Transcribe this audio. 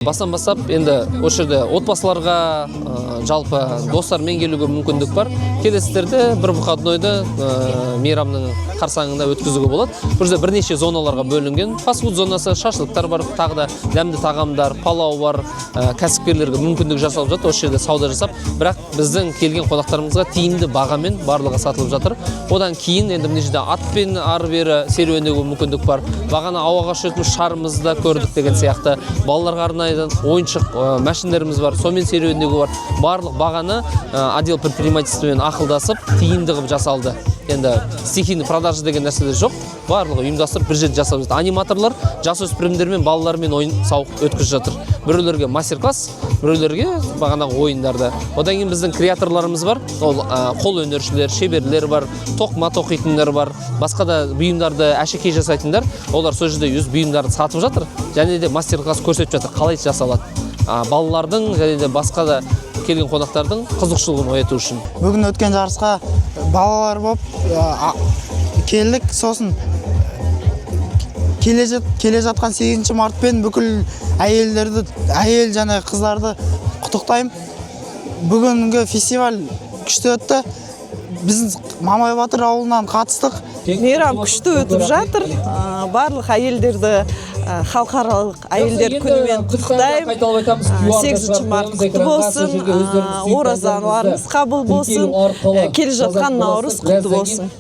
Бастан бастап енді осы жерде отбасыларға жалпы достармен келуге мүмкіндік бар. Келесіздерде бір выходнойды мейрамның қарсаңында өткізуге болады. Бұл жерде бірнеше зоналарға бөлінген. Фастфуд зонасы, шашлықтар бар, тағы да дәмді тағамдар, палау бар, кәсіпкерлерге мүмкіндік жасалып жатыр. Осы жерде сауда жасап, бірақ біздің келген қонақтарымызға тиімді бағамен барлығы сатылып жатыр. Одан кейін енді мына жерде атпен ары-бері серуендеуге мүмкіндік бар. Бағана ауаға шығатын шарымызды көрдік деген сияқты. Балаларға арнайы ойыншық машиналарымыз бар, сонымен серуендеуге бар. Барлық бағаны отдел предпринимательствомен ақылдасып, тиімді қылып жасалды. Енді стихийный продажа деген нәрселер жоқ. Барлығы ұйымдастырып бір жерде жасап жатыр. Аниматорлар жасөспірімдер мен балалармен ойын сауық өткізіп жатыр. Біреулерге мастер-класс, біреулерге бағанағы ойындарды. Одан кейін біздің креаторларымыз бар. Ол қол өнершілер, шеберлер бар, тоқыма тоқитындар бар, басқа да бұйымдарды әшекей жасайтындар. Олар сол жерде өз бұйымдарын сатып жатыр. Және де мастер-класс көрсетіп жатыр, қалай жасалады. Балалардың және де басқа да келген қонақтардың қызықшылығын ояту үшін. Бүгін өткен жарысқа балалар болып келдік, сосын келе жатқан 8 мартпен бүкіл әйел және қыздарды құттықтаймын. Бүгінгі фестиваль күшті өтті. Біз Мамай Батыр ауылынан қатыстық. Мейрам күшті өтіп жатыр. Барлық әйелдерді халықаралық әйелдер күнімен құттықтаймын. 8 март құтты болсын, оразаларыңыз қабыл болсын, келе жатқан Наурыз құтты болсын.